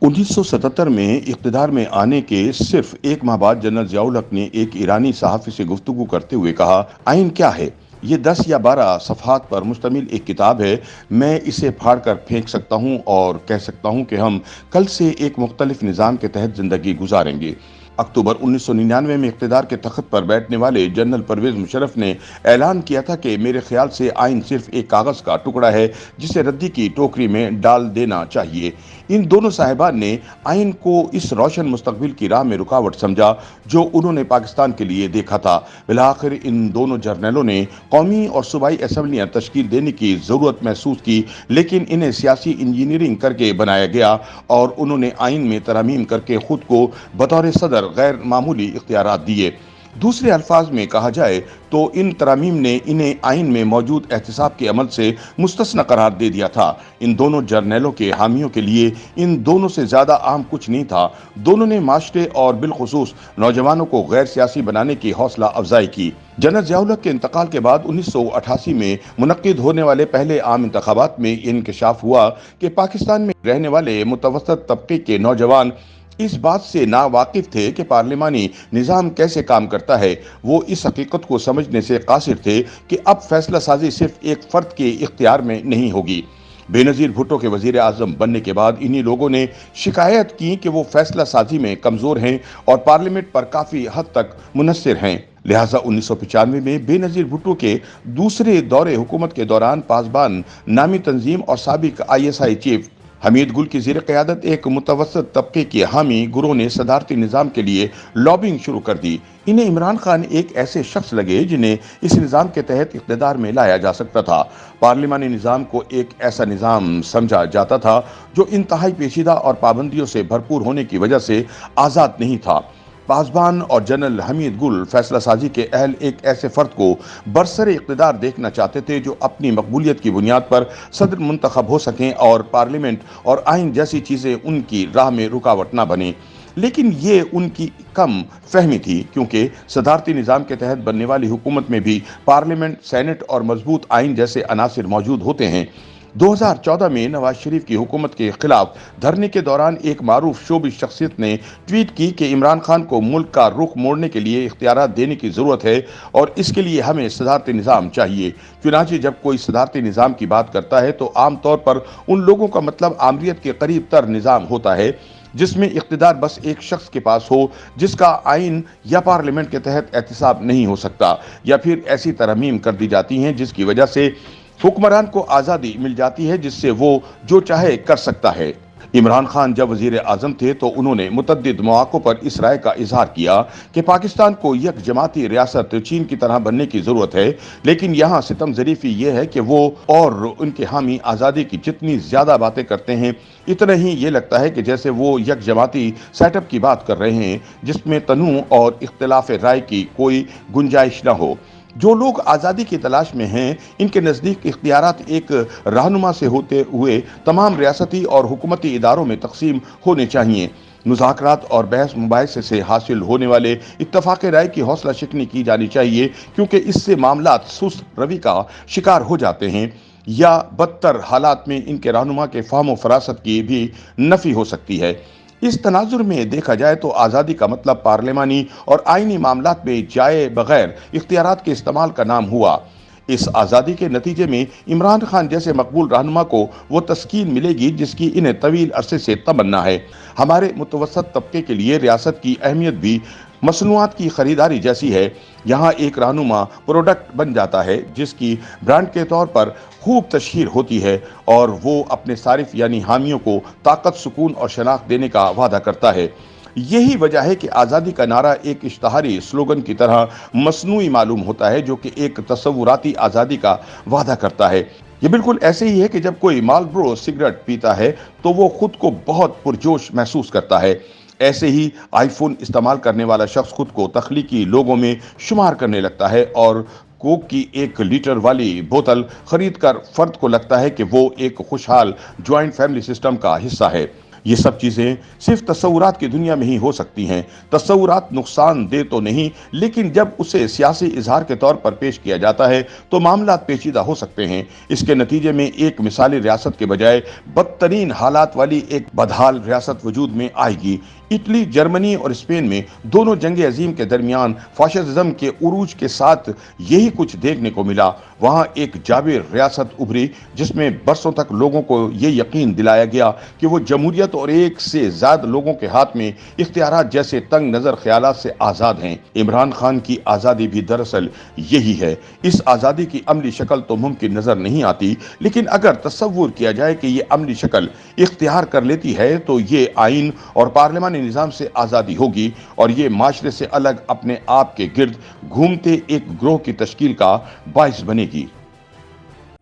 1977 में इक़्तिदार में आने के सिर्फ एक माह बाद जनरल ज़ियाउल हक ने एक ईरानी सहाफ़ी से गुफ्तगू करते हुए कहा, आइन क्या है? ये 10 या 12 सफ़हात पर मुश्तमिल एक किताब है। मैं इसे फाड़ कर फेंक सकता हूँ और कह सकता हूँ कि हम कल से एक मुख्तलिफ निज़ाम के तहत ज़िंदगी गुजारेंगे। अक्टूबर 1999 में इक़्तिदार के तख्त पर बैठने वाले जनरल परवेज़ मुशर्रफ ने ऐलान किया था कि मेरे ख्याल से आइन सिर्फ एक कागज़ का टुकड़ा है जिसे रद्दी की टोकरी में डाल देना चाहिए। इन दोनों साहिबान ने आइन को इस रोशन मुस्तकबिल की राह में रुकावट समझा जो उन्होंने पाकिस्तान के लिए देखा था। बिलाखिर इन दोनों जर्नलों ने कौमी और सूबाई असम्बलियाँ तश्कील देने की ज़रूरत महसूस की, लेकिन इन्हें सियासी इंजीनियरिंग करके बनाया गया और उन्होंने आइन में तरमीम करके खुद को बतौर सदर गैर मामूली इख्तियारात दिए। दूसरे अल्फाज में कहा जाए तो इन तरामीम ने इन्हें आइन में मौजूद एहतिसाब के अमल से मुस्तस्ना करार दे दिया था। इन दोनों जर्नलों के हामियों के लिए इन दोनों से ज़्यादा अहम कुछ नहीं था। दोनों ने माशरे और बिलखुसूस नौजवानों को गैर सियासी बनाने की हौसला अफजाई की। जनरल ज़ियाउल हक के इंतकाल के बाद 1988 में मुनक्किद होने वाले पहले आम इंतखाबात में इंकशाफ हुआ कि पाकिस्तान में रहने वाले मुतवस्सत तबके के नौजवान इस बात से ना वाकिफ थे कि पार्लिमानी निज़ाम कैसे काम करता है। वो इस हकीकत को समझने से कासिर थे कि अब फैसला साजी सिर्फ एक फ़र्द के इख्तियार में नहीं होगी। बेनज़ीर भुट्टो के वज़ीर आज़म बनने के बाद इन्हीं लोगों ने शिकायत की कि वो फैसला साजी में कमज़ोर हैं और पार्लियामेंट पर काफ़ी हद तक मुनस्सिर हैं। लिहाजा 1995 में बेनज़ीर भुट्टो के दूसरे दौरे हुकूमत के दौरान पासबान नामी तंजीम और साबिक ISI चीफ हमीद गुल की ज़ेर क़यादत एक मुतवस्सित तबके के हामी गुरों ने सदारती निज़ाम के लिए लॉबिंग शुरू कर दी। इन्हें इमरान खान एक ऐसे शख्स लगे जिन्हें इस निज़ाम के तहत इक़्तिदार में लाया जा सकता था। पार्लिमानी निज़ाम को एक ऐसा निज़ाम समझा जाता था जो इंतहाई पेचीदा और पाबंदियों से भरपूर होने की वजह से आज़ाद नहीं था। पासबान और जनरल हमीद गुल फैसला साजी के अहल एक ऐसे फ़र्द को बरसरे इक़्तिदार देखना चाहते थे जो अपनी मकबूलियत की बुनियाद पर सदर मुंतखब हो सकें और पार्लियामेंट और आइन जैसी चीज़ें उनकी राह में रुकावट ना बने। लेकिन ये उनकी कम फहमी थी, क्योंकि सदारती निज़ाम के तहत बनने वाली हुकूमत में भी पार्लियामेंट, सेनेट और मजबूत आइन जैसे अनासिर मौजूद होते हैं। 2014 में नवाज शरीफ की हुकूमत के खिलाफ धरने के दौरान एक मारूफ शोबी शख्सियत ने ट्वीट की कि इमरान खान को मुल्क का रुख मोड़ने के लिए इख्तियारात देने की ज़रूरत है और इसके लिए हमें सदारती निज़ाम चाहिए। चुनांचे जब कोई सदारती निज़ाम की बात करता है तो आम तौर पर उन लोगों का मतलब आमरीत के करीब तर निज़ाम होता है जिसमें इख्तिदार बस एक शख्स के पास हो जिसका आइन या पार्लियामेंट के तहत एहतिसाब नहीं हो सकता, या फिर ऐसी तरमीम कर दी जाती हैं जिसकी वजह से हुक्मरान को आज़ादी मिल जाती है जिससे वो जो चाहे कर सकता है। इमरान खान जब वज़ीर आज़म थे तो उन्होंने मुतअद्दिद मौक़ों पर इस राय का इजहार किया कि पाकिस्तान को एक जमाती रियासत चीन की तरह बनने की ज़रूरत है, लेकिन यहाँ सितम ज़रीफ़ी ये है कि वो और उनके हामी आज़ादी की जितनी ज़्यादा बातें करते हैं इतना ही ये लगता है कि जैसे वो एक जमाती सेटअप की बात कर रहे हैं जिसमें तनू और इख्तिलाफ राय की कोई गुंजाइश न हो। जो लोग आज़ादी की तलाश में हैं इनके नज़दीक इख्तियारात एक रहनुमा से होते हुए तमाम रियासती और हुकूमती इदारों में तकसीम होने चाहिए। मुज़ाकरात और बहस मुबाहिसे से हासिल होने वाले इत्तफ़ाक़ राय की हौसला शिकनी की जानी चाहिए, क्योंकि इससे मामलात सुस्त रवि का शिकार हो जाते हैं या बदतर हालात में इनके रहनुमा के फ़हम व फरासत की भी नफ़ी हो सकती है। इस तनाजुर में देखा जाए तो आज़ादी का मतलब पार्लिमानी और आइनी मामलात में जाए बगैर इख्तियारात के इस्तेमाल का नाम हुआ। इस आज़ादी के नतीजे में इमरान खान जैसे मकबूल रहनुमा को वो तस्कीन मिलेगी जिसकी इन्हें तवील अरसे से तमन्ना है। हमारे मुतवस्सत तबके के लिए रियासत की अहमियत भी मसनूआत की ख़रीदारी जैसी है। यहाँ एक रहनुमा प्रोडक्ट बन जाता है जिसकी ब्रांड के तौर पर खूब तशहीर होती है और वो अपने सारिफ यानी हामियों को ताकत, सुकून और शनाख्त देने का वादा करता है। यही वजह है कि आज़ादी का नारा एक इश्तहारी स्लोगन की तरह मसनूई मालूम होता है जो कि एक तसव्वुराती आज़ादी का वादा करता है। ये बिल्कुल ऐसे ही है कि जब कोई मालब्रो सिगरेट पीता है तो वो खुद को बहुत पुरजोश महसूस करता है। ऐसे ही आईफोन इस्तेमाल करने वाला शख्स खुद को तख्लीकी लोगों में शुमार करने लगता है और कोक की 1 लीटर वाली बोतल खरीद कर फर्द को लगता है कि वो एक खुशहाल ज्वाइंट फैमिली सिस्टम का हिस्सा है। ये सब चीजें सिर्फ तस्वुरात की दुनिया में ही हो सकती हैं। तस्वुरात नुकसान दे तो नहीं, लेकिन जब उसे सियासी इजहार के तौर पर पेश किया जाता है तो मामला पेचीदा हो सकते हैं। इसके नतीजे में एक मिसाली रियासत के बजाय बदतरीन हालात वाली एक बदहाल रियासत वजूद में आएगी। इटली, जर्मनी और स्पेन में दोनों जंग अजीम के दरमियान फाशिज्म के उरूज के साथ यही कुछ देखने को मिला। वहां एक जाबिर रियासत उभरी जिसमें बरसों तक लोगों को ये यकीन दिलाया गया कि वो जमहूरियत और एक से ज्यादा लोगों के हाथ में इख्तियारात जैसे तंग नजर ख्यालात से आजाद हैं। इमरान खान की आजादी भी दरअसल यही है। इस आजादी की अमली शक्ल तो मुमकिन नजर नहीं आती, लेकिन अगर तस्वुर किया जाए कि ये अमली शक्ल इख्तियार कर लेती है तो ये आइन और पार्लिमानी निजाम से आजादी होगी और ये माशरे से अलग अपने आप के गिर्द घूमते एक ग्रोह की तश्कील का बाइस बनेगी।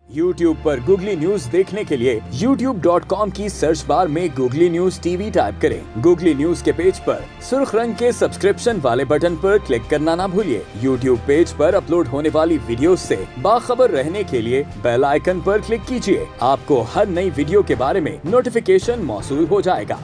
YouTube पर गूगली न्यूज देखने के लिए youtube.com की सर्च बार में गूगली न्यूज टीवी टाइप करें। गूगली न्यूज के पेज पर सुर्ख रंग के सब्सक्रिप्शन वाले बटन पर क्लिक करना ना भूलिए। YouTube पेज पर अपलोड होने वाली वीडियोस से बाखबर रहने के लिए बेल आइकन पर क्लिक कीजिए। आपको हर नई वीडियो के बारे में नोटिफिकेशन मौसूल हो जाएगा।